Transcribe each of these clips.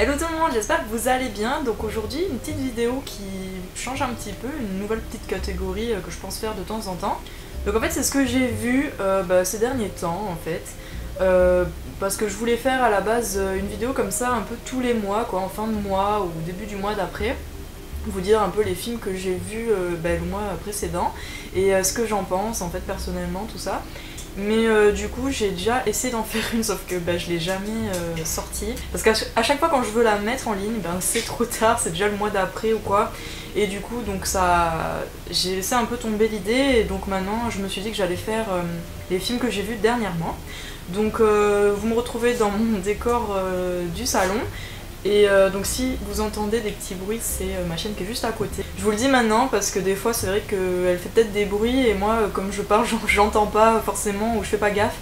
Hello tout le monde, j'espère que vous allez bien. Donc aujourd'hui une petite vidéo qui change un petit peu, une nouvelle petite catégorie que je pense faire de temps en temps. Donc en fait c'est ce que j'ai vu ces derniers temps en fait. Parce que je voulais faire à la base une vidéo comme ça un peu tous les mois quoi, en fin de mois ou début du mois d'après. Vous dire un peu les films que j'ai vus le mois précédent et ce que j'en pense en fait personnellement tout ça. Mais du coup j'ai déjà essayé d'en faire une sauf que je l'ai jamais sortie parce qu'à chaque fois quand je veux la mettre en ligne c'est trop tard, c'est déjà le mois d'après ou quoi, et du coup donc ça j'ai laissé un peu tomber l'idée et donc maintenant je me suis dit que j'allais faire les films que j'ai vus dernièrement. Donc vous me retrouvez dans mon décor du salon. Et donc si vous entendez des petits bruits, c'est ma chaîne qui est juste à côté. Je vous le dis maintenant parce que des fois c'est vrai qu'elle fait peut-être des bruits et moi comme je parle j'entends pas forcément ou je fais pas gaffe.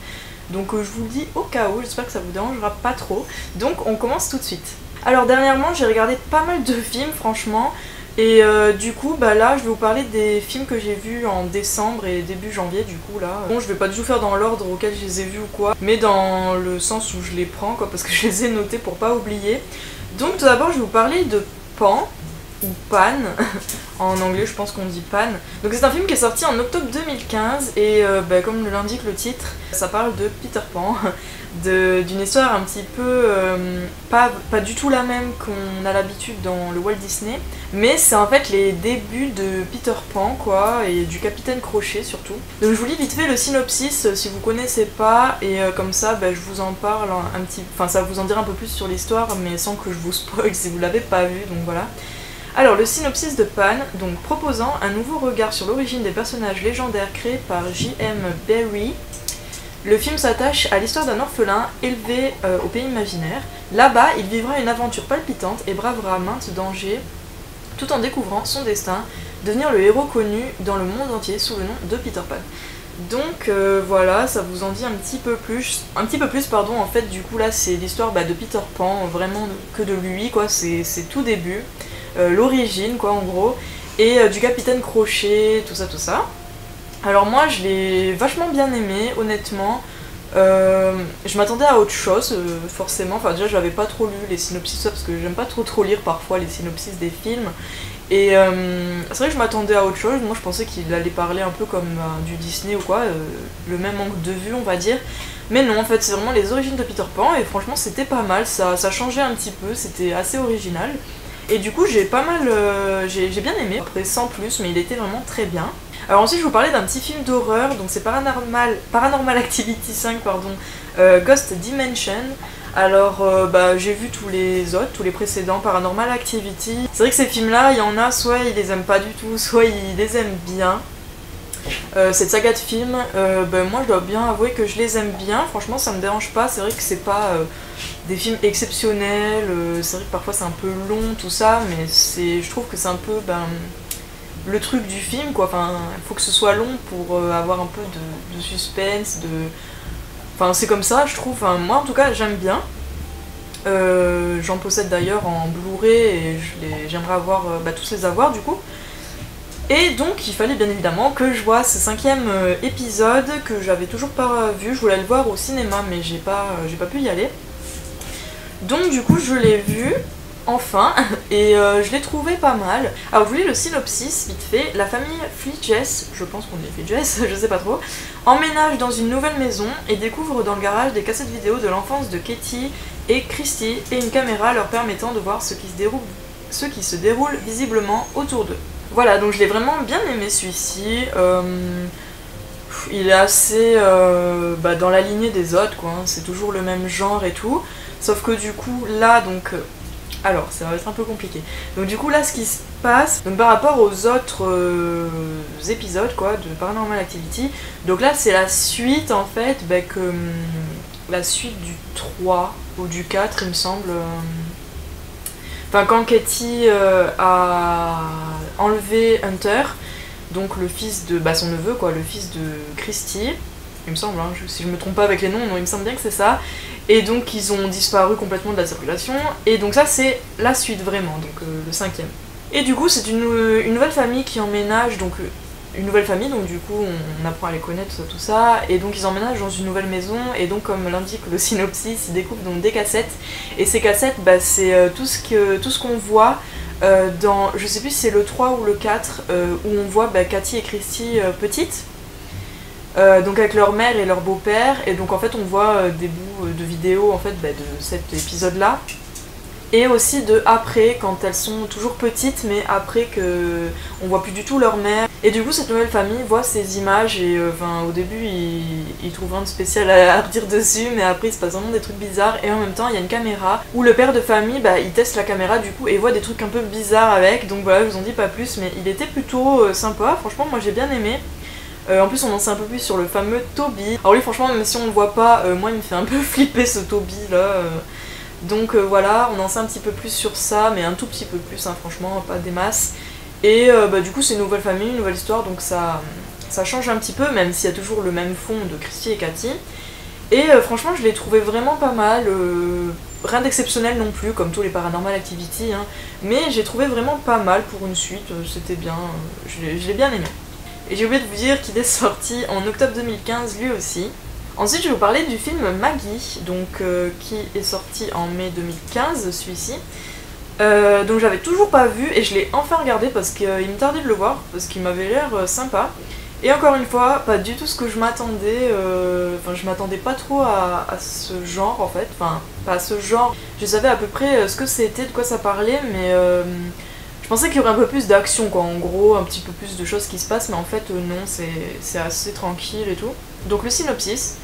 Donc je vous le dis au cas où, j'espère que ça vous dérangera pas trop. Donc on commence tout de suite. Alors dernièrement j'ai regardé pas mal de films franchement. Et du coup là je vais vous parler des films que j'ai vus en décembre et début janvier du coup là. Bon je vais pas du tout faire dans l'ordre auquel je les ai vus ou quoi, mais dans le sens où je les prends quoi, parce que je les ai notés pour pas oublier. Donc tout d'abord je vais vous parler de Pan, ou Pan, en anglais je pense qu'on dit Pan. Donc c'est un film qui est sorti en octobre 2015 et comme l'indique le titre, ça parle de Peter Pan, d'une histoire un petit peu pas du tout la même qu'on a l'habitude dans le Walt Disney, mais c'est en fait les débuts de Peter Pan quoi, et du Capitaine Crochet surtout. Donc je vous lis vite fait le synopsis si vous connaissez pas, et comme ça je vous en parle un petit, enfin ça va vous en dire un peu plus sur l'histoire mais sans que je vous spoil si vous l'avez pas vu, donc voilà. Alors le synopsis de Pan, donc proposant un nouveau regard sur l'origine des personnages légendaires créés par J.M. Barrie. Le film s'attache à l'histoire d'un orphelin élevé au pays imaginaire. Là-bas, il vivra une aventure palpitante et bravera maintes dangers, tout en découvrant son destin, devenir le héros connu dans le monde entier sous le nom de Peter Pan. Donc voilà, ça vous en dit un petit peu plus pardon, en fait du coup là c'est l'histoire de Peter Pan, vraiment que de lui quoi, c'est tout début, l'origine quoi en gros, et du Capitaine Crochet, tout ça. Alors moi je l'ai vachement bien aimé honnêtement. Je m'attendais à autre chose forcément, enfin déjà j'avais pas trop lu les synopsis parce que j'aime pas trop lire parfois les synopsis des films. Et c'est vrai que je m'attendais à autre chose, moi je pensais qu'il allait parler un peu comme du Disney ou quoi, le même angle de vue on va dire. Mais non en fait c'est vraiment les origines de Peter Pan et franchement c'était pas mal, ça changeait un petit peu, c'était assez original. Et du coup j'ai pas mal, j'ai bien aimé, après sans plus mais il était vraiment très bien. Alors ensuite je vais vous parler d'un petit film d'horreur, donc c'est Paranormal Activity 5 pardon, Ghost Dimension. Alors j'ai vu tous les précédents Paranormal Activity. C'est vrai que ces films là, il y en a soit ils les aiment pas du tout, soit ils les aiment bien. Cette saga de films, moi je dois bien avouer que je les aime bien, franchement ça me dérange pas, c'est vrai que c'est pas des films exceptionnels, c'est vrai que parfois c'est un peu long tout ça, mais je trouve que c'est un peu le truc du film quoi, enfin il faut que ce soit long pour avoir un peu de suspense, enfin c'est comme ça je trouve, enfin, moi en tout cas j'aime bien. J'en possède d'ailleurs en Blu-ray et j'aimerais avoir tous les avoir du coup. Et donc il fallait bien évidemment que je vois ce 5e épisode que j'avais toujours pas vu, je voulais le voir au cinéma mais j'ai pas pu y aller. Donc du coup je l'ai vu enfin et je l'ai trouvé pas mal. Alors je vous lis le synopsis vite fait. La famille Fleetges, je pense qu'on dit Fleetges, je sais pas trop, emménage dans une nouvelle maison et découvre dans le garage des cassettes vidéo de l'enfance de Katie et Christy et une caméra leur permettant de voir ce qui se déroule visiblement autour d'eux. Voilà, donc je l'ai vraiment bien aimé celui-ci. Il est assez dans la lignée des autres quoi, hein. C'est toujours le même genre et tout. Sauf que du coup là donc alors ça va être un peu compliqué. Donc du coup là ce qui se passe, donc par rapport aux autres épisodes quoi de Paranormal Activity, donc là c'est la suite en fait, la suite du 3 ou du 4 il me semble. Enfin quand Katie a enlevé Hunter, donc le fils de son neveu quoi, le fils de Christy, il me semble, hein, si je me trompe pas avec les noms, non, il me semble bien que c'est ça. Et donc ils ont disparu complètement de la circulation, et donc ça c'est la suite vraiment, donc le 5e. Et du coup c'est une nouvelle famille qui emménage, donc une nouvelle famille, donc du coup on apprend à les connaître, tout ça, et donc ils emménagent dans une nouvelle maison, et donc comme l'indique le synopsis, ils découvrent donc des cassettes, et ces cassettes, bah, c'est tout ce qu'on voit dans, je sais plus si c'est le 3 ou le 4, où on voit bah, Cathy et Christy petites, donc avec leur mère et leur beau-père, et donc en fait on voit des bouts de vidéos en fait, bah, de cet épisode-là. Et aussi de après, quand elles sont toujours petites, mais après que on voit plus du tout leur mère. Et du coup, cette nouvelle famille voit ces images et au début, ils trouvent rien de spécial à redire dessus, mais après, il se passe vraiment des trucs bizarres. Et en même temps, il y a une caméra où le père de famille, bah, il teste la caméra du coup et voit des trucs un peu bizarres avec. Donc voilà, je vous en dis pas plus, mais il était plutôt sympa. Franchement, moi j'ai bien aimé. En plus, on en sait un peu plus sur le fameux Toby. Alors lui, franchement, même si on le voit pas, moi, il me fait un peu flipper ce Toby là. Donc voilà, on en sait un petit peu plus sur ça, mais un tout petit peu plus, hein, franchement, pas des masses. Et bah, du coup, c'est une nouvelle famille, une nouvelle histoire, donc ça change un petit peu, même s'il y a toujours le même fond de Christy et Cathy. Et franchement, je l'ai trouvé vraiment pas mal, rien d'exceptionnel non plus, comme tous les Paranormal Activity, hein, mais j'ai trouvé vraiment pas mal pour une suite, c'était bien, je l'ai bien aimé. Et j'ai oublié de vous dire qu'il est sorti en octobre 2015 lui aussi. Ensuite, je vais vous parler du film Maggie, donc, qui est sorti en mai 2015, celui-ci. Donc j'avais toujours pas vu et je l'ai enfin regardé parce qu'il me tardait de le voir, parce qu'il m'avait l'air sympa. Et encore une fois, pas du tout ce que je m'attendais, enfin je m'attendais pas trop à ce genre en fait, enfin pas à ce genre. Je savais à peu près ce que c'était, de quoi ça parlait, mais je pensais qu'il y aurait un peu plus d'action quoi, en gros, un petit peu plus de choses qui se passent, mais en fait non, c'est assez tranquille et tout. Donc le synopsis.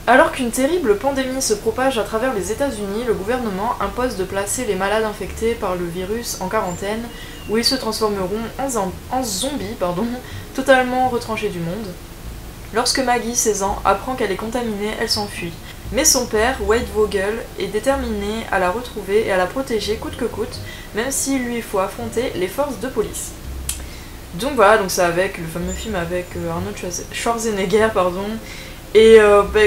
Alors qu'une terrible pandémie se propage à travers les États-Unis, le gouvernement impose de placer les malades infectés par le virus en quarantaine, où ils se transformeront en zombies, totalement retranchés du monde. Lorsque Maggie, 16 ans, apprend qu'elle est contaminée, elle s'enfuit. Mais son père, Wade Vogel, est déterminé à la retrouver et à la protéger coûte que coûte, même s'il lui faut affronter les forces de police. Donc voilà, donc c'est avec le fameux film avec Arnold Schwarzenegger, Et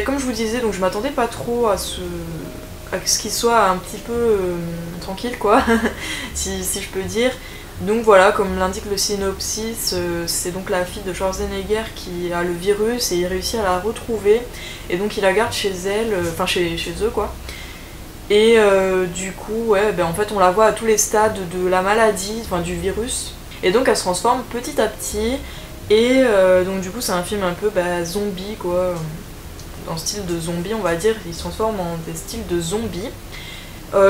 comme je vous disais, donc je m'attendais pas trop à ce qu'il soit un petit peu tranquille quoi, si je peux dire. Donc voilà, comme l'indique le synopsis, c'est donc la fille de Schwarzenegger qui a le virus et il réussit à la retrouver. Et donc il la garde chez elle, enfin chez eux quoi. Et du coup, ouais, en fait on la voit à tous les stades de la maladie, enfin du virus. Et donc elle se transforme petit à petit. Et donc du coup c'est un film un peu zombie quoi, en style de zombie on va dire, il se transforme en des styles de zombies.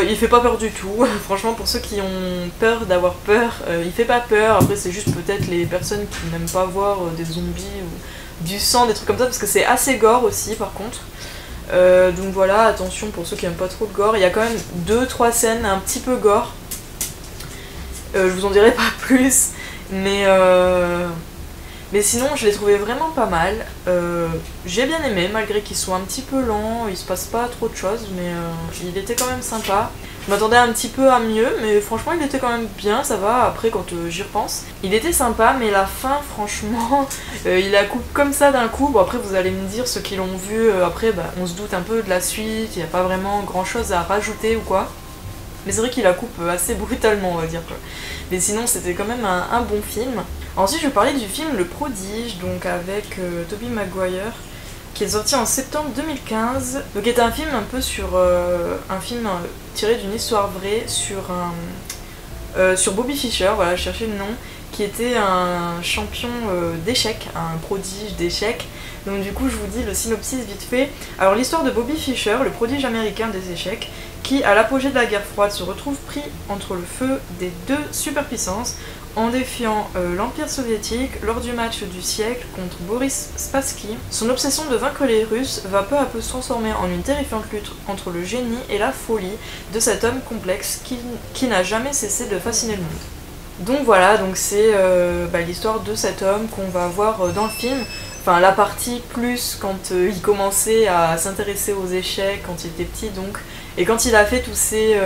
Il fait pas peur du tout, franchement pour ceux qui ont peur d'avoir peur, il fait pas peur, après c'est juste peut-être les personnes qui n'aiment pas voir des zombies ou du sang, des trucs comme ça, parce que c'est assez gore aussi par contre. Donc voilà, attention pour ceux qui aiment pas trop le gore, il y a quand même 2-3 scènes un petit peu gore. Je vous en dirai pas plus, mais sinon, je l'ai trouvé vraiment pas mal. J'ai bien aimé, malgré qu'il soit un petit peu lent, il se passe pas trop de choses, mais il était quand même sympa. Je m'attendais un petit peu à mieux, mais franchement, il était quand même bien, ça va, après, quand j'y repense. Il était sympa, mais la fin, franchement, il la coupe comme ça d'un coup. Bon, après, vous allez me dire, ceux qui l'ont vu, après, on se doute un peu de la suite, il n'y a pas vraiment grand-chose à rajouter ou quoi. Mais c'est vrai qu'il la coupe assez brutalement, on va dire quoi. Mais sinon, c'était quand même un bon film. Ensuite, je vais parler du film Le Prodige, donc avec Tobey Maguire, qui est sorti en septembre 2015. Donc, qui est un film un peu sur un film tiré d'une histoire vraie sur Bobby Fischer, voilà, je cherchais le nom, qui était un champion d'échecs, un prodige d'échecs. Donc du coup, je vous dis le synopsis vite fait. Alors l'histoire de Bobby Fischer, le prodige américain des échecs, qui à l'apogée de la guerre froide se retrouve pris entre le feu des deux superpuissances en défiant l'Empire soviétique lors du match du siècle contre Boris Spassky. Son obsession de vaincre les Russes va peu à peu se transformer en une terrifiante lutte entre le génie et la folie de cet homme complexe qui n'a jamais cessé de fasciner le monde. Donc voilà, donc c'est l'histoire de cet homme qu'on va voir dans le film. Enfin, la partie plus quand il commençait à s'intéresser aux échecs, quand il était petit donc, et quand il a fait tous ces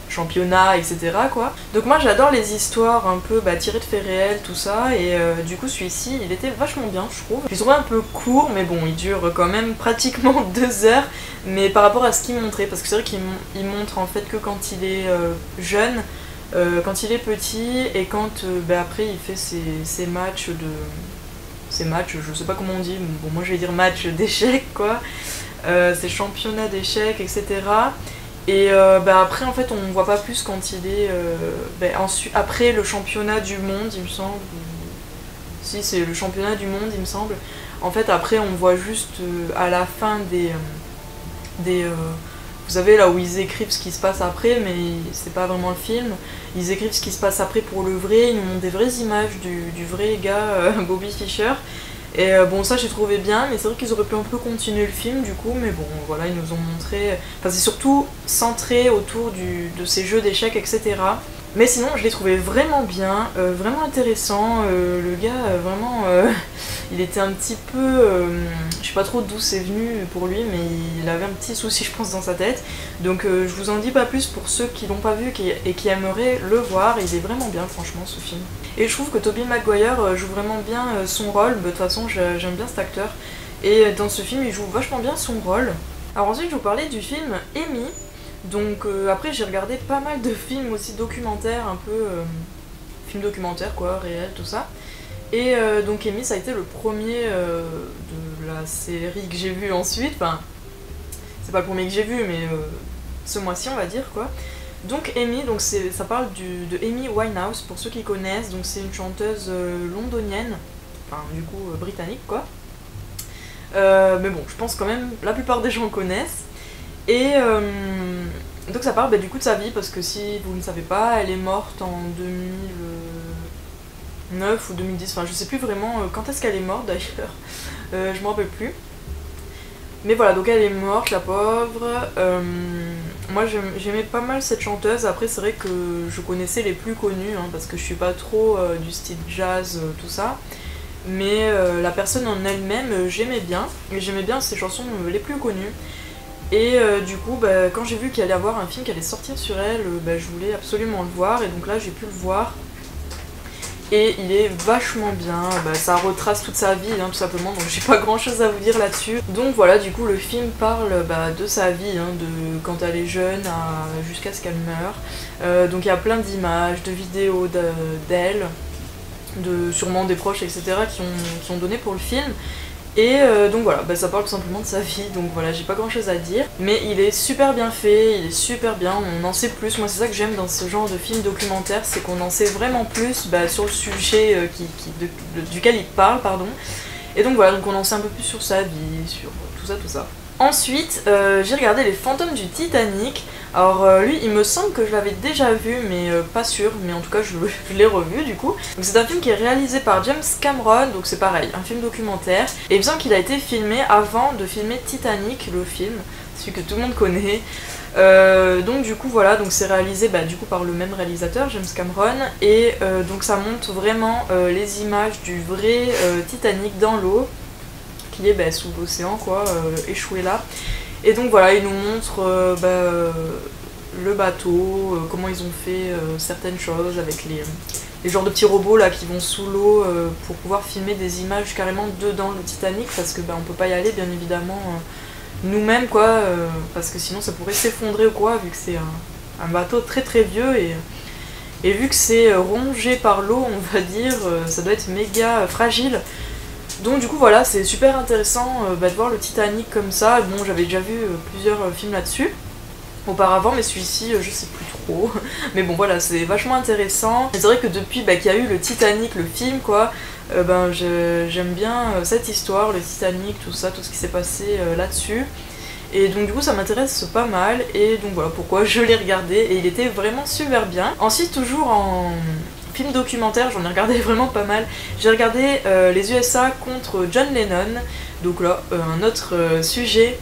championnats, etc. quoi. Donc moi j'adore les histoires un peu tirées de faits réels, tout ça, et du coup celui-ci il était vachement bien je trouve. Je l'ai trouvé un peu court, mais bon il dure quand même pratiquement 2 heures, mais par rapport à ce qu'il montrait, parce que c'est vrai qu'il montre en fait que quand il est jeune, quand il est petit et quand après il fait ses matchs je sais pas comment on dit, bon moi je vais dire match d'échecs quoi, ses championnats d'échecs etc. Et après en fait on voit pas plus quand il est après le championnat du monde il me semble, si c'est le championnat du monde il me semble, en fait après on voit juste à la fin des vous savez là où ils écrivent ce qui se passe après, mais c'est pas vraiment le film, ils écrivent ce qui se passe après pour le vrai, ils nous montrent des vraies images du vrai gars Bobby Fischer. Et bon ça j'ai trouvé bien, mais c'est vrai qu'ils auraient pu un peu continuer le film du coup, mais bon voilà ils nous ont montré, enfin c'est surtout centré autour de ces jeux d'échecs etc. Mais sinon je l'ai trouvé vraiment bien, vraiment intéressant, le gars vraiment il était un petit peu, je sais pas trop d'où c'est venu pour lui, mais il avait un petit souci je pense dans sa tête, donc je vous en dis pas plus pour ceux qui l'ont pas vu et qui aimeraient le voir, il est vraiment bien franchement ce film. Et je trouve que Tobey Maguire joue vraiment bien son rôle, de toute façon j'aime bien cet acteur, et dans ce film il joue vachement bien son rôle. Alors ensuite je vous parlais du film Amy. Donc après j'ai regardé pas mal de films aussi documentaires, un peu films documentaires quoi, réels, tout ça. Et donc Amy ça a été le premier de la série que j'ai vu ensuite, enfin c'est pas le premier que j'ai vu mais ce mois-ci on va dire quoi. Donc Amy, donc ça parle de Amy Winehouse pour ceux qui connaissent, donc c'est une chanteuse londonienne, enfin du coup britannique quoi. Mais bon je pense quand même la plupart des gens connaissent. Et donc ça parle du coup de sa vie, parce que si vous ne savez pas, elle est morte en 2009 ou 2010, enfin je sais plus vraiment quand est-ce qu'elle est morte d'ailleurs, je m'en rappelle plus. Mais voilà, donc elle est morte, la pauvre. Moi j'aimais pas mal cette chanteuse, après c'est vrai que je connaissais les plus connus, hein, parce que je suis pas trop du style jazz, tout ça. Mais la personne en elle-même, j'aimais bien, et j'aimais bien ses chansons les plus connues. Et du coup, quand j'ai vu qu'il allait y avoir un film qui allait sortir sur elle, je voulais absolument le voir, et donc là j'ai pu le voir. Et il est vachement bien, ça retrace toute sa vie hein, tout simplement, donc j'ai pas grand chose à vous dire là-dessus. Donc voilà, du coup le film parle de sa vie, hein, de quand elle est jeune jusqu'à ce qu'elle meure. Donc il y a plein d'images, de vidéos d'elle, sûrement des proches etc. qui ont donné pour le film. Et donc voilà, ça parle tout simplement de sa vie, donc voilà, j'ai pas grand chose à dire. Mais il est super bien fait, il est super bien, on en sait plus. Moi c'est ça que j'aime dans ce genre de film documentaire, c'est qu'on en sait vraiment plus sur le sujet duquel il parle, pardon. Et donc voilà, donc on en sait un peu plus sur sa vie, sur tout ça, tout ça. Ensuite, j'ai regardé Les Fantômes du Titanic. Alors lui, il me semble que je l'avais déjà vu, mais pas sûr, mais en tout cas je l'ai revu du coup. Donc c'est un film qui est réalisé par James Cameron, donc c'est pareil, un film documentaire. Et il me semble qu'il a été filmé avant de filmer Titanic, le film, celui que tout le monde connaît. Donc du coup voilà, donc c'est réalisé du coup par le même réalisateur, James Cameron, et donc ça montre vraiment les images du vrai Titanic dans l'eau, qui est sous l'océan quoi, échoué là. Et donc voilà, il nous montre le bateau, comment ils ont fait certaines choses avec les genres de petits robots là qui vont sous l'eau pour pouvoir filmer des images carrément dedans le Titanic, parce que on peut pas y aller bien évidemment nous-mêmes quoi, parce que sinon ça pourrait s'effondrer ou quoi, vu que c'est un bateau très très vieux et vu que c'est rongé par l'eau on va dire, ça doit être méga fragile. Donc du coup voilà, c'est super intéressant de voir le Titanic comme ça. Bon, j'avais déjà vu plusieurs films là-dessus auparavant, mais celui-ci je sais plus trop. Mais bon voilà, c'est vachement intéressant. Et c'est vrai que depuis qu'il y a eu le Titanic, le film quoi, j'aime bien cette histoire, le Titanic, tout ça, tout ce qui s'est passé là-dessus. Et donc du coup ça m'intéresse pas mal, et donc voilà pourquoi je l'ai regardé, et il était vraiment super bien. Ensuite toujours en film documentaire, j'en ai regardé vraiment pas mal. J'ai regardé les USA contre John Lennon, donc là un autre sujet.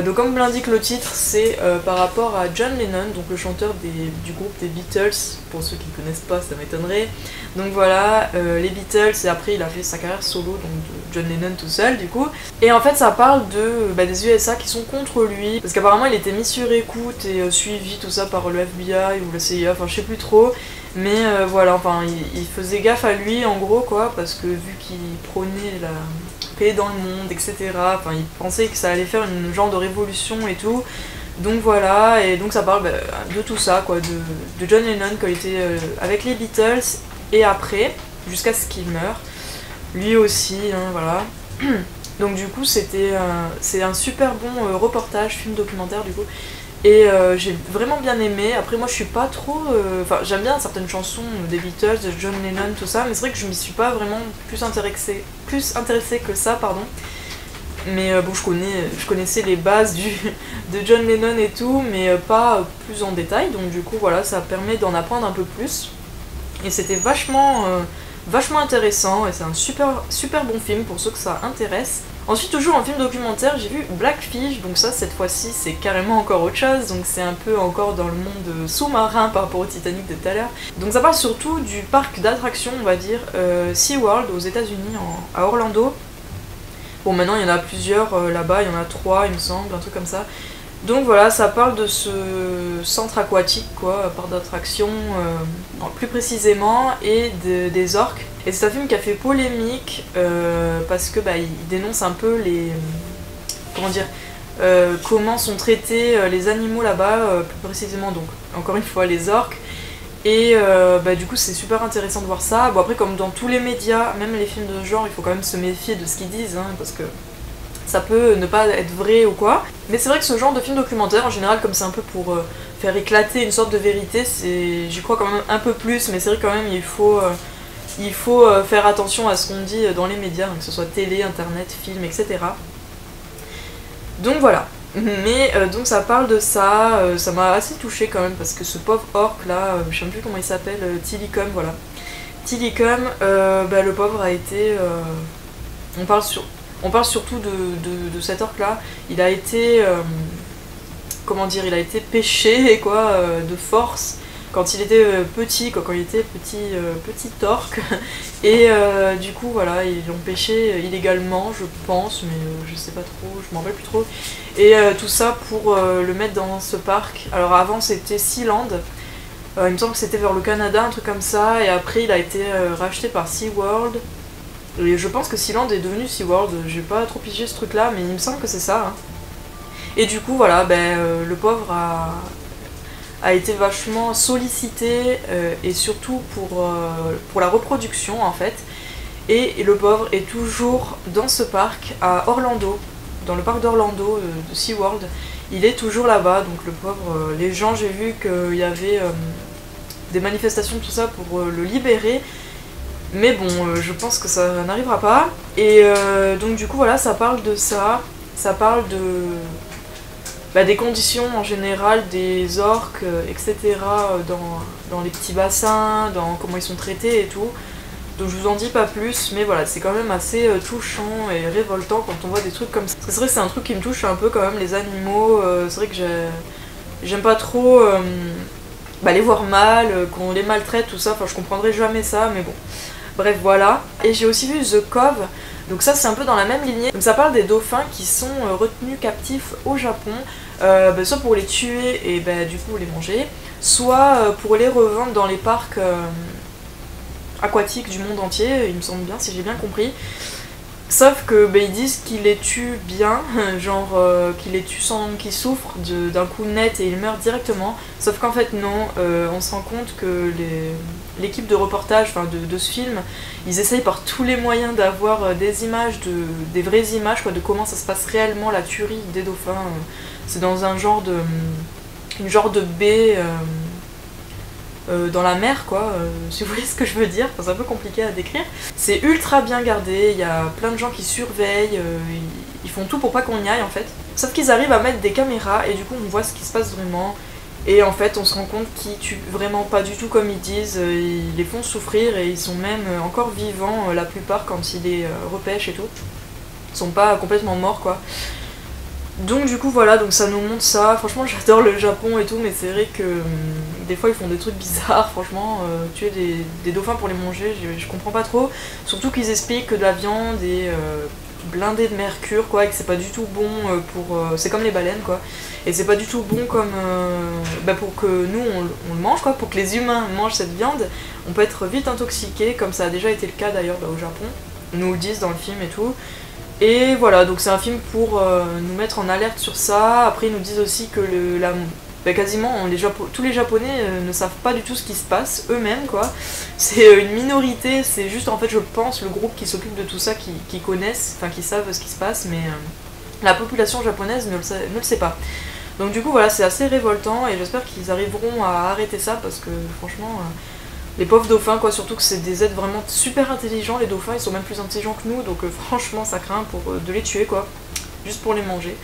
Donc comme l'indique le titre, c'est par rapport à John Lennon, donc le chanteur du groupe des Beatles, pour ceux qui ne connaissent pas ça m'étonnerait. Donc voilà, les Beatles, et après il a fait sa carrière solo, donc de John Lennon tout seul du coup. Et en fait ça parle des USA qui sont contre lui, parce qu'apparemment il était mis sur écoute et suivi tout ça par le FBI ou la CIA, enfin je sais plus trop. Mais voilà, enfin il faisait gaffe à lui en gros quoi, parce que vu qu'il prônait la paix dans le monde, etc. Enfin il pensait que ça allait faire une genre de révolution et tout. Donc voilà, et donc ça parle de tout ça, quoi, de John Lennon quand il était avec les Beatles et après, jusqu'à ce qu'il meure. Lui aussi, hein, voilà. Donc du coup c'est un super bon reportage, film documentaire du coup. Et j'ai vraiment bien aimé. Après moi je suis pas trop... Enfin j'aime bien certaines chansons des Beatles, de John Lennon, tout ça, mais c'est vrai que je m'y suis pas vraiment plus intéressée que ça, pardon. Mais bon je connaissais les bases de John Lennon et tout, mais pas plus en détail. Donc du coup voilà, ça permet d'en apprendre un peu plus. Et c'était vachement intéressant et c'est un super bon film pour ceux que ça intéresse. Ensuite, toujours en film documentaire, j'ai vu Blackfish, donc ça, cette fois-ci, c'est carrément encore autre chose, donc c'est un peu encore dans le monde sous-marin par rapport au Titanic de tout à l'heure. Donc ça parle surtout du parc d'attractions, on va dire, SeaWorld aux États-Unis, à Orlando. Bon, maintenant, il y en a plusieurs là-bas, il y en a 3, il me semble, un truc comme ça. Donc voilà, ça parle de ce centre aquatique, quoi, parc d'attractions, plus précisément, et des orques. Et c'est un film qui a fait polémique parce que il dénonce un peu les... comment dire, comment sont traités les animaux là-bas, plus précisément, donc encore une fois les orques. Et du coup c'est super intéressant de voir ça. Bon après comme dans tous les médias, même les films de ce genre, il faut quand même se méfier de ce qu'ils disent, hein, parce que ça peut ne pas être vrai ou quoi. Mais c'est vrai que ce genre de film documentaire, en général, comme c'est un peu pour faire éclater une sorte de vérité, j'y crois quand même un peu plus, mais c'est vrai quand même il faut faire attention à ce qu'on dit dans les médias, que ce soit télé, internet, film, etc. Donc voilà. Mais donc ça parle de ça, ça m'a assez touchée quand même, parce que ce pauvre orc là, je sais même plus comment il s'appelle, Tillicum, voilà. Tillicum, le pauvre a été... On parle surtout de cet orc là, il a été... comment dire, il a été pêché quoi, de force quand il était petit, quand il était petit orc. Et du coup voilà, ils l'ont pêché illégalement je pense, mais je sais pas trop, je m'en rappelle plus trop. Et tout ça pour le mettre dans ce parc. Alors avant c'était Sealand, il me semble que c'était vers le Canada, un truc comme ça, et après il a été racheté par SeaWorld. Et je pense que Sealand est devenu SeaWorld, j'ai pas trop pigé ce truc là, mais il me semble que c'est ça. Hein. Et du coup voilà, le pauvre a été vachement sollicité, et surtout pour la reproduction en fait. Et le pauvre est toujours dans ce parc à Orlando, dans le parc d'Orlando de SeaWorld. Il est toujours là-bas, donc le pauvre, les gens, j'ai vu qu'il y avait des manifestations, tout ça, pour le libérer. Mais bon, je pense que ça n'arrivera pas. Et donc du coup voilà, ça parle de ça, ça parle des conditions en général des orques, etc. Dans les petits bassins, dans comment ils sont traités et tout. Donc je vous en dis pas plus, mais voilà, c'est quand même assez touchant et révoltant quand on voit des trucs comme ça. Parce que c'est vrai que c'est un truc qui me touche un peu quand même, les animaux. C'est vrai que j'aime pas trop les voir mal, qu'on les maltraite, tout ça. Enfin, je comprendrai jamais ça, mais bon. Bref, voilà. Et j'ai aussi vu The Cove. Donc ça, c'est un peu dans la même lignée. Donc ça parle des dauphins qui sont retenus captifs au Japon. Soit pour les tuer et du coup les manger, soit pour les revendre dans les parcs aquatiques du monde entier, il me semble bien, si j'ai bien compris. Sauf que ils disent qu'ils les tuent bien, genre qu'ils les tuent sans qu'ils souffrent d'un coup net et ils meurent directement. Sauf qu'en fait non, on se rend compte que l'équipe de reportage, de ce film, ils essayent par tous les moyens d'avoir des images, des vraies images, quoi, de comment ça se passe réellement la tuerie des dauphins. C'est dans une genre de baie dans la mer, quoi, si vous voyez ce que je veux dire. Enfin, c'est un peu compliqué à décrire. C'est ultra bien gardé, il y a plein de gens qui surveillent, ils font tout pour pas qu'on y aille en fait. Sauf qu'ils arrivent à mettre des caméras et du coup on voit ce qui se passe vraiment. Et en fait on se rend compte qu'ils tuent vraiment pas du tout comme ils disent, ils les font souffrir et ils sont même encore vivants la plupart quand ils les repêchent et tout. Ils sont pas complètement morts quoi. Donc du coup voilà, donc ça nous montre ça. Franchement j'adore le Japon et tout, mais c'est vrai que des fois ils font des trucs bizarres, franchement, tuer des dauphins pour les manger, je comprends pas trop. Surtout qu'ils expliquent que de la viande est blindée de mercure quoi, et que c'est pas du tout bon pour... c'est comme les baleines quoi, et c'est pas du tout bon comme... pour que nous on le mange quoi, pour que les humains mangent cette viande, on peut être vite intoxiqué, comme ça a déjà été le cas d'ailleurs au Japon. Ils nous le disent dans le film et tout. Et voilà, donc c'est un film pour nous mettre en alerte sur ça. Après ils nous disent aussi que quasiment tous les Japonais ne savent pas du tout ce qui se passe eux-mêmes quoi. C'est une minorité, c'est juste en fait je pense le groupe qui s'occupe de tout ça qui connaissent, enfin qui savent ce qui se passe, mais la population japonaise ne le sait pas. Donc du coup voilà, c'est assez révoltant et j'espère qu'ils arriveront à arrêter ça parce que franchement les pauvres dauphins quoi, surtout que c'est des êtres vraiment super intelligents, les dauphins ils sont même plus intelligents que nous, donc franchement ça craint de les tuer quoi, juste pour les manger.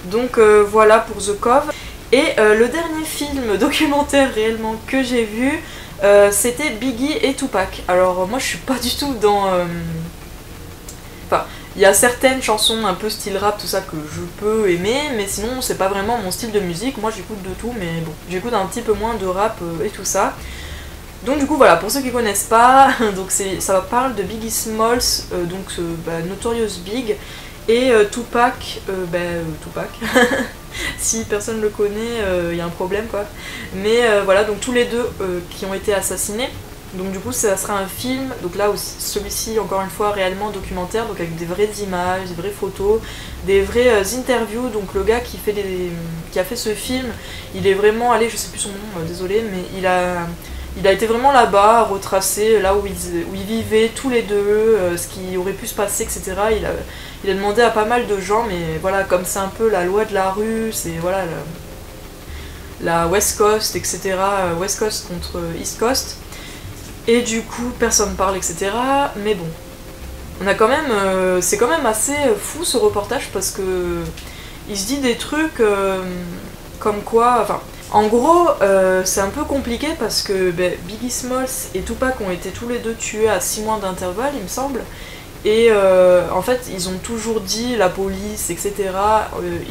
Donc voilà pour The Cove. Et le dernier film documentaire réellement que j'ai vu, c'était Biggie et Tupac. Alors moi je suis pas du tout dans... Enfin, il y a certaines chansons un peu style rap, tout ça que je peux aimer, mais sinon c'est pas vraiment mon style de musique. Moi j'écoute de tout, mais bon, j'écoute un petit peu moins de rap et tout ça. Donc du coup voilà, pour ceux qui connaissent pas, donc ça parle de Biggie Smalls, Notorious Big, et Tupac, Tupac, si personne le connaît, il y a un problème quoi. Mais voilà, donc tous les deux qui ont été assassinés. Donc du coup ça sera un film, donc là aussi celui-ci encore une fois réellement documentaire, donc avec des vraies images, des vraies photos, des vraies interviews. Donc le gars qui a fait ce film, il est vraiment allé, je sais plus son nom, désolé, mais il a été vraiment là-bas, retracé là où ils vivaient tous les deux, ce qui aurait pu se passer, etc. Il a demandé à pas mal de gens, mais voilà, comme c'est un peu la loi de la rue, c'est voilà la West Coast, etc. West Coast contre East Coast. Et du coup, personne parle, etc. Mais bon, on a quand même, c'est quand même assez fou ce reportage parce que il se dit des trucs comme quoi, enfin, en gros, c'est un peu compliqué parce que Biggie Smalls et Tupac ont été tous les deux tués à 6 mois d'intervalle, il me semble. Et en fait, ils ont toujours dit, la police, etc.,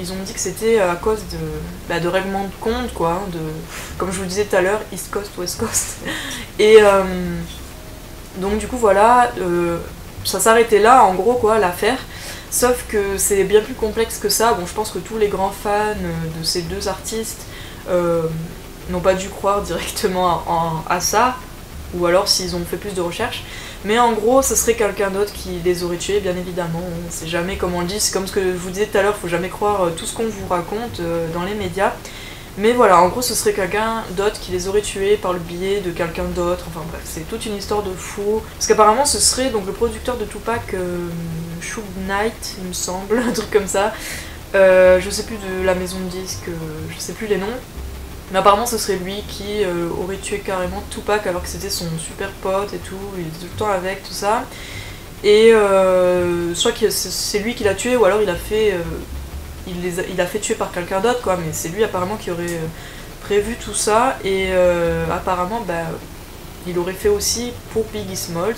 ils ont dit que c'était à cause de règlements de compte, quoi, comme je vous le disais tout à l'heure, East Coast, West Coast. Et donc du coup, voilà, ça s'arrêtait là, en gros, quoi, l'affaire. Sauf que c'est bien plus complexe que ça. Bon, je pense que tous les grands fans de ces deux artistes n'ont pas dû croire directement à ça, ou alors s'ils ont fait plus de recherches. Mais en gros, ce serait quelqu'un d'autre qui les aurait tués, bien évidemment. On sait jamais, comme on le dit, c'est comme ce que je vous disais tout à l'heure, faut jamais croire tout ce qu'on vous raconte dans les médias. Mais voilà, en gros, ce serait quelqu'un d'autre qui les aurait tués par le biais de quelqu'un d'autre. Enfin bref, c'est toute une histoire de fou. Parce qu'apparemment, ce serait donc le producteur de Tupac, Suge Knight, il me semble, un truc comme ça. Je sais plus de la maison de disques, je sais plus les noms. Mais apparemment ce serait lui qui aurait tué carrément Tupac alors que c'était son super pote et tout, il était tout le temps avec, tout ça. Et soit que c'est lui qui l'a tué ou alors il a fait tuer par quelqu'un d'autre quoi, mais c'est lui apparemment qui aurait prévu tout ça et apparemment il aurait fait aussi pour Biggie Smalls.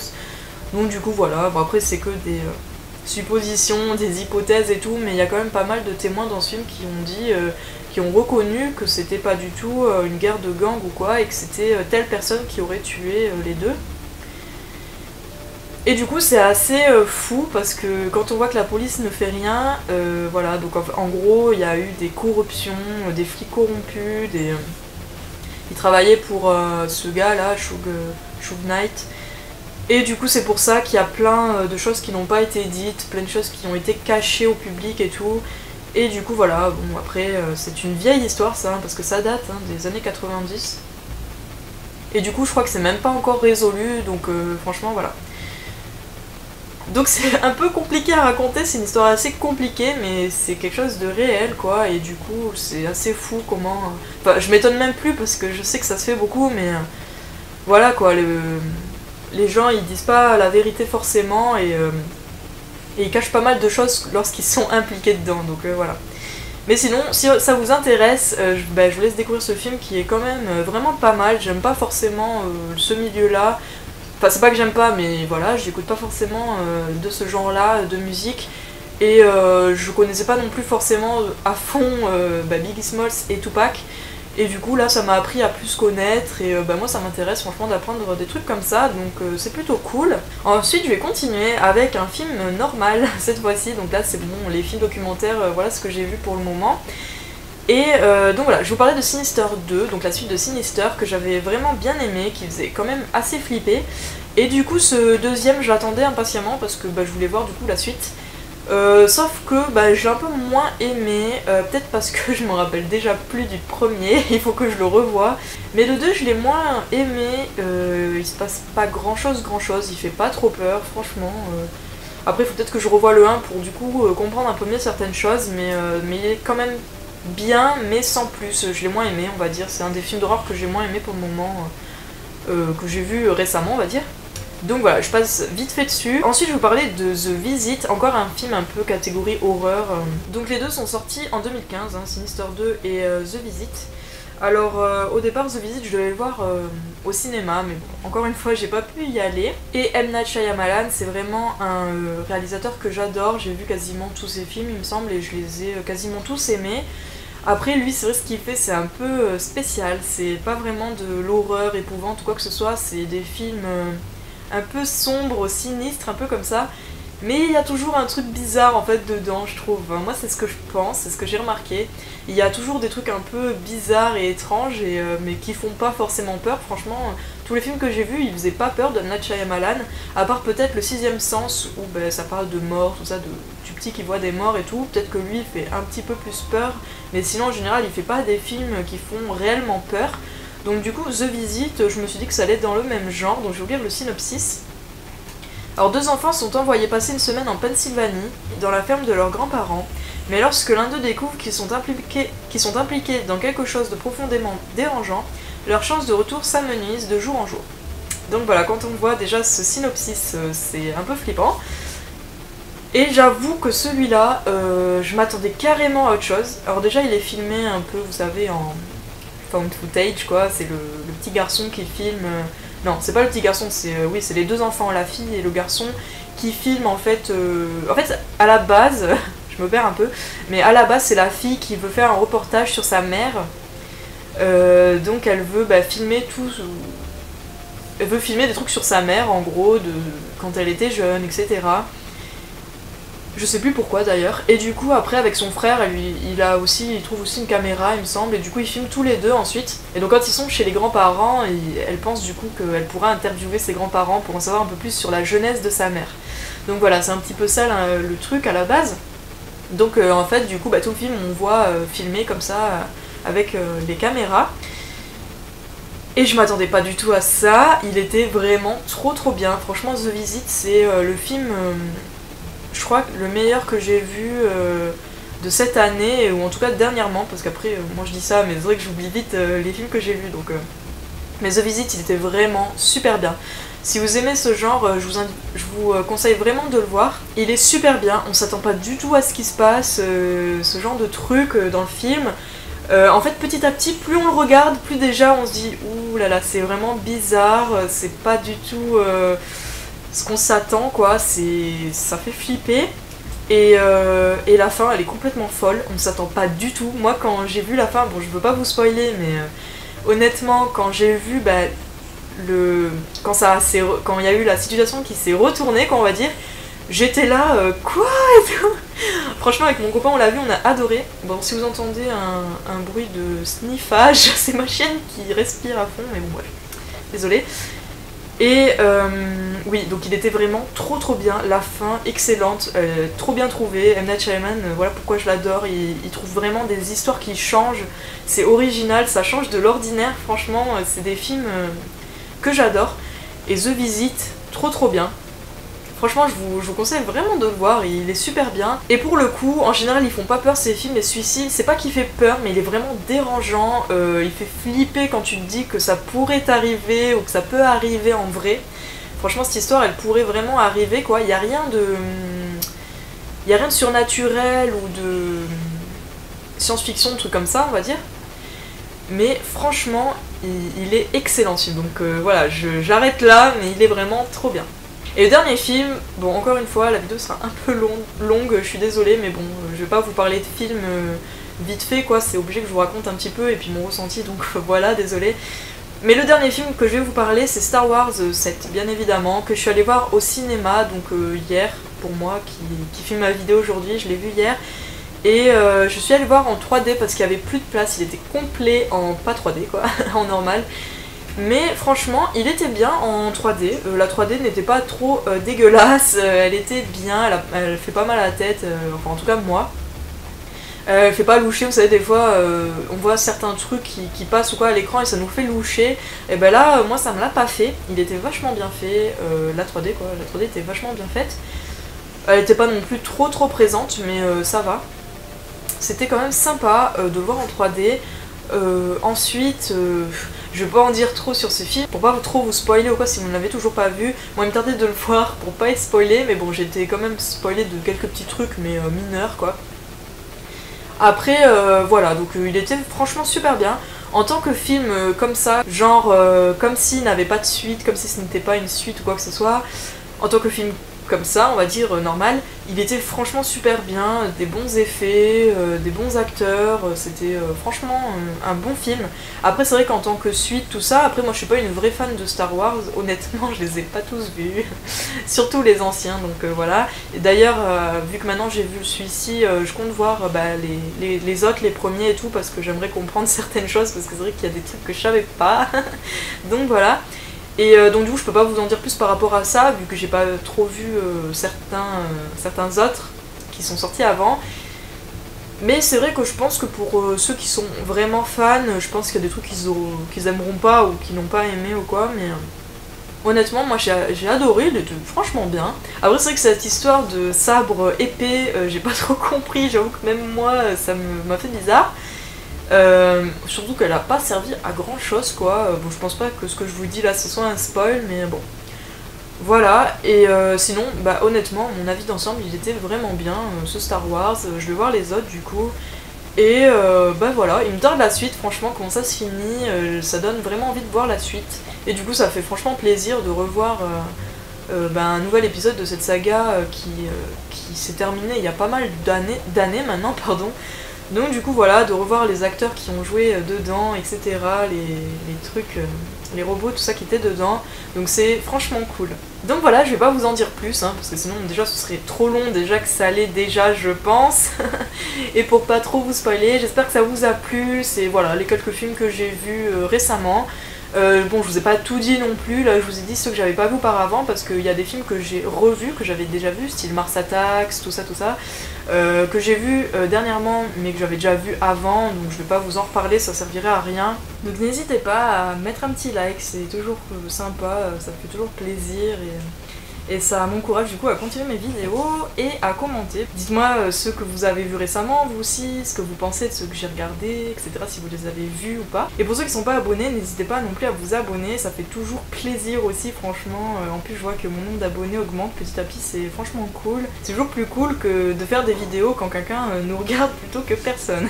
Donc du coup voilà, bon après c'est que des suppositions, des hypothèses et tout, mais il y a quand même pas mal de témoins dans ce film qui ont dit... qui ont reconnu que c'était pas du tout une guerre de gang ou quoi, et que c'était telle personne qui aurait tué les deux. Et du coup c'est assez fou parce que quand on voit que la police ne fait rien, voilà, donc en gros il y a eu des corruptions, des flics corrompus, ils travaillaient pour ce gars là, Suge Knight. Et du coup c'est pour ça qu'il y a plein de choses qui n'ont pas été dites, plein de choses qui ont été cachées au public et tout. Et du coup voilà, bon après c'est une vieille histoire ça, parce que ça date des années 90. Et du coup je crois que c'est même pas encore résolu, donc franchement voilà. Donc c'est un peu compliqué à raconter, c'est une histoire assez compliquée, mais c'est quelque chose de réel quoi, et du coup c'est assez fou comment... Enfin je m'étonne même plus parce que je sais que ça se fait beaucoup, mais voilà quoi, les gens ils disent pas la vérité forcément, et ils cachent pas mal de choses lorsqu'ils sont impliqués dedans, donc voilà. Mais sinon, si ça vous intéresse, je vous laisse découvrir ce film qui est quand même vraiment pas mal. J'aime pas forcément ce milieu-là. Enfin, c'est pas que j'aime pas, mais voilà, j'écoute pas forcément de ce genre-là de musique. Et je connaissais pas non plus forcément à fond Biggie Smalls et Tupac. Et du coup là ça m'a appris à plus connaître et moi ça m'intéresse franchement d'apprendre des trucs comme ça, donc c'est plutôt cool. Ensuite je vais continuer avec un film normal cette fois-ci, donc là c'est bon, les films documentaires, voilà ce que j'ai vu pour le moment. Et donc voilà, je vous parlais de Sinister 2, donc la suite de Sinister que j'avais vraiment bien aimé, qui faisait quand même assez flipper. Et du coup ce deuxième je l'attendais impatiemment parce que je voulais voir du coup la suite. Sauf que bah, j'ai un peu moins aimé, peut-être parce que je me rappelle déjà plus du premier, il faut que je le revoie. Mais le 2 je l'ai moins aimé, il se passe pas grand chose, il fait pas trop peur franchement. Après il faut peut-être que je revoie le 1 pour du coup comprendre un peu mieux certaines choses, mais il est quand même bien, mais sans plus. Je l'ai moins aimé on va dire, c'est un des films d'horreur que j'ai moins aimé pour le moment, que j'ai vu récemment on va dire. Donc voilà, je passe vite fait dessus. Ensuite je vais vous parler de The Visit, encore un film un peu catégorie horreur. Donc les deux sont sortis en 2015, hein, Sinister 2 et The Visit. Alors au départ The Visit je devais le voir au cinéma, mais bon, encore une fois j'ai pas pu y aller. Et M. Night Shyamalan c'est vraiment un réalisateur que j'adore, j'ai vu quasiment tous ses films il me semble et je les ai quasiment tous aimés. Après lui c'est vrai ce qu'il fait c'est un peu spécial, c'est pas vraiment de l'horreur épouvante ou quoi que ce soit, c'est des films un peu sombres, sinistres, un peu comme ça. Mais il y a toujours un truc bizarre en fait dedans je trouve, moi c'est ce que je pense, c'est ce que j'ai remarqué. Il y a toujours des trucs un peu bizarres et étranges mais qui font pas forcément peur, franchement tous les films que j'ai vus ils faisaient pas peur de Night Shyamalan, à part peut-être le sixième sens où ben, ça parle de mort, tout ça, du petit qui voit des morts et tout, peut-être que lui il fait un petit peu plus peur, mais sinon en général il fait pas des films qui font réellement peur. Donc du coup The Visit, je me suis dit que ça allait être dans le même genre, donc je vais vous lire le synopsis. Alors deux enfants sont envoyés passer une semaine en Pennsylvanie, dans la ferme de leurs grands-parents, mais lorsque l'un d'eux découvre qu'ils sont impliqués dans quelque chose de profondément dérangeant, leurs chances de retour s'amenuisent de jour en jour. Donc voilà, quand on voit déjà ce synopsis, c'est un peu flippant. Et j'avoue que celui-là, je m'attendais carrément à autre chose. Alors déjà il est filmé un peu, vous savez, en found footage quoi, c'est le petit garçon qui filme... Non, c'est pas le petit garçon, oui, c'est les deux enfants, la fille et le garçon, qui filment en fait... En fait, à la base, je me perds un peu, mais à la base, c'est la fille qui veut faire un reportage sur sa mère. Donc elle veut filmer tout... Elle veut filmer des trucs sur sa mère, en gros, de quand elle était jeune, etc. Je sais plus pourquoi d'ailleurs. Et du coup après avec son frère, il trouve aussi une caméra il me semble, et du coup ils filment tous les deux ensuite. Et donc quand ils sont chez les grands-parents, elle pense du coup qu'elle pourra interviewer ses grands-parents pour en savoir un peu plus sur la jeunesse de sa mère. Donc voilà, c'est un petit peu ça le truc à la base. Donc en fait du coup tout le film on voit filmer comme ça avec les caméras. Et je m'attendais pas du tout à ça, il était vraiment trop bien. Franchement The Visit c'est le film... je crois que le meilleur que j'ai vu de cette année, ou en tout cas dernièrement, parce qu'après, moi je dis ça, mais c'est vrai que j'oublie vite les films que j'ai vus, donc... Mais The Visit, il était vraiment super bien. Si vous aimez ce genre, je vous conseille vraiment de le voir. Il est super bien, on s'attend pas du tout à ce qui se passe, ce genre de truc dans le film. En fait, petit à petit, plus on le regarde, plus déjà on se dit « Ouh là là, c'est vraiment bizarre, c'est pas du tout... ce qu'on s'attend quoi, ça fait flipper. Et la fin elle est complètement folle, on ne s'attend pas du tout. Moi quand j'ai vu la fin, bon je veux pas vous spoiler mais honnêtement quand j'ai vu quand il y a eu la situation qui s'est retournée quoi on va dire, j'étais là quoi et tout. Franchement avec mon copain on l'a vu, on a adoré. Bon si vous entendez un bruit de sniffage, c'est ma chienne qui respire à fond mais bon bref, désolée. Et oui, donc il était vraiment trop bien, la fin excellente, trop bien trouvée. M. Night Shyamalan, voilà pourquoi je l'adore, il trouve vraiment des histoires qui changent, c'est original, ça change de l'ordinaire, franchement c'est des films que j'adore. Et The Visit, trop bien. Franchement je vous conseille vraiment de le voir, il est super bien. Et pour le coup, en général ils font pas peur ces films, mais celui-ci, c'est pas qu'il fait peur, mais il est vraiment dérangeant, il fait flipper quand tu te dis que ça pourrait t'arriver ou que ça peut arriver en vrai. Franchement cette histoire elle pourrait vraiment arriver quoi, il y a rien de surnaturel ou de science-fiction, de trucs comme ça on va dire. Mais franchement il est excellent ce film, donc voilà, j'arrête là, mais il est vraiment trop bien. Et le dernier film, bon encore une fois la vidéo sera un peu longue, je suis désolée mais bon je vais pas vous parler de film vite fait quoi, c'est obligé que je vous raconte un petit peu et puis mon ressenti donc voilà, désolée. Mais le dernier film que je vais vous parler c'est Star Wars 7 bien évidemment, que je suis allée voir au cinéma donc hier pour moi qui filme ma vidéo aujourd'hui, je l'ai vu hier. Et je suis allée voir en 3D parce qu'il y avait plus de place, il était complet en pas 3D quoi, en normal. Mais franchement, il était bien en 3D. La 3D n'était pas trop dégueulasse, elle était bien, elle fait pas mal à la tête, enfin en tout cas moi. Elle fait pas loucher, vous savez, des fois on voit certains trucs qui passent ou quoi à l'écran et ça nous fait loucher. Et ben là, moi ça me l'a pas fait. Il était vachement bien fait, la 3D quoi, la 3D était vachement bien faite. Elle était pas non plus trop présente, mais ça va. C'était quand même sympa de le voir en 3D. Ensuite, je vais pas en dire trop sur ce film pour pas trop vous spoiler ou quoi si vous ne l'avez toujours pas vu. Moi il me tardait de le voir pour pas être spoilé, mais bon, j'ai été quand même spoilé de quelques petits trucs, mais mineurs quoi. Après, voilà, donc il était franchement super bien. En tant que film comme ça, genre comme s'il n'avait pas de suite, comme si ce n'était pas une suite ou quoi que ce soit, en tant que film comme ça, on va dire normal, il était franchement super bien, des bons effets, des bons acteurs, c'était franchement un bon film. Après c'est vrai qu'en tant que suite, tout ça, après moi je suis pas une vraie fan de Star Wars, honnêtement je les ai pas tous vus, surtout les anciens, donc voilà. Et d'ailleurs, vu que maintenant j'ai vu celui-ci, je compte voir les autres, les premiers et tout, parce que j'aimerais comprendre certaines choses, parce que c'est vrai qu'il y a des trucs que je savais pas, donc voilà. Et donc du coup je peux pas vous en dire plus par rapport à ça, vu que j'ai pas trop vu certains autres qui sont sortis avant. Mais c'est vrai que je pense que pour ceux qui sont vraiment fans, je pense qu'il y a des trucs qu'ils aimeront pas ou qu'ils n'ont pas aimé ou quoi, mais honnêtement moi j'ai adoré, il était franchement bien. Après c'est vrai que cette histoire de sabre épée, j'ai pas trop compris, j'avoue que même moi ça m'a fait bizarre. Surtout qu'elle a pas servi à grand chose quoi. Bon, je pense pas que ce que je vous dis là ce soit un spoil, mais bon. Voilà, et sinon, bah honnêtement, mon avis d'ensemble il était vraiment bien, ce Star Wars. Je vais voir les autres du coup. Et bah voilà, il me tarde la suite, franchement, comment ça se finit, ça donne vraiment envie de voir la suite. Et du coup, ça fait franchement plaisir de revoir un nouvel épisode de cette saga qui s'est terminée il y a pas mal d'années maintenant, pardon. Donc du coup voilà, de revoir les acteurs qui ont joué dedans, etc., les trucs, les robots, tout ça qui était dedans, donc c'est franchement cool. Donc voilà, je vais pas vous en dire plus, hein, parce que sinon déjà ce serait trop long, déjà que ça allait déjà je pense, et pour pas trop vous spoiler, j'espère que ça vous a plu, c'est voilà les quelques films que j'ai vus récemment. Bon, je vous ai pas tout dit non plus, là je vous ai dit ceux que j'avais pas vu auparavant parce qu'il y a des films que j'ai revus, que j'avais déjà vus, style Mars Attacks, tout ça, que j'ai vu dernièrement mais que j'avais déjà vu avant, donc je vais pas vous en reparler, ça servirait à rien. Donc n'hésitez pas à mettre un petit like, c'est toujours sympa, ça me fait toujours plaisir et ça m'encourage du coup à continuer mes vidéos et à commenter. Dites-moi ceux que vous avez vus récemment, vous aussi, ce que vous pensez de ceux que j'ai regardés, etc. si vous les avez vus ou pas. Et pour ceux qui sont pas abonnés, n'hésitez pas non plus à vous abonner, ça fait toujours plaisir aussi franchement. En plus je vois que mon nombre d'abonnés augmente petit à petit, c'est franchement cool. C'est toujours plus cool que de faire des vidéos quand quelqu'un nous regarde plutôt que personne.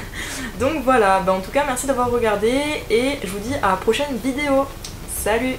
Donc voilà, en tout cas merci d'avoir regardé et je vous dis à la prochaine vidéo. Salut!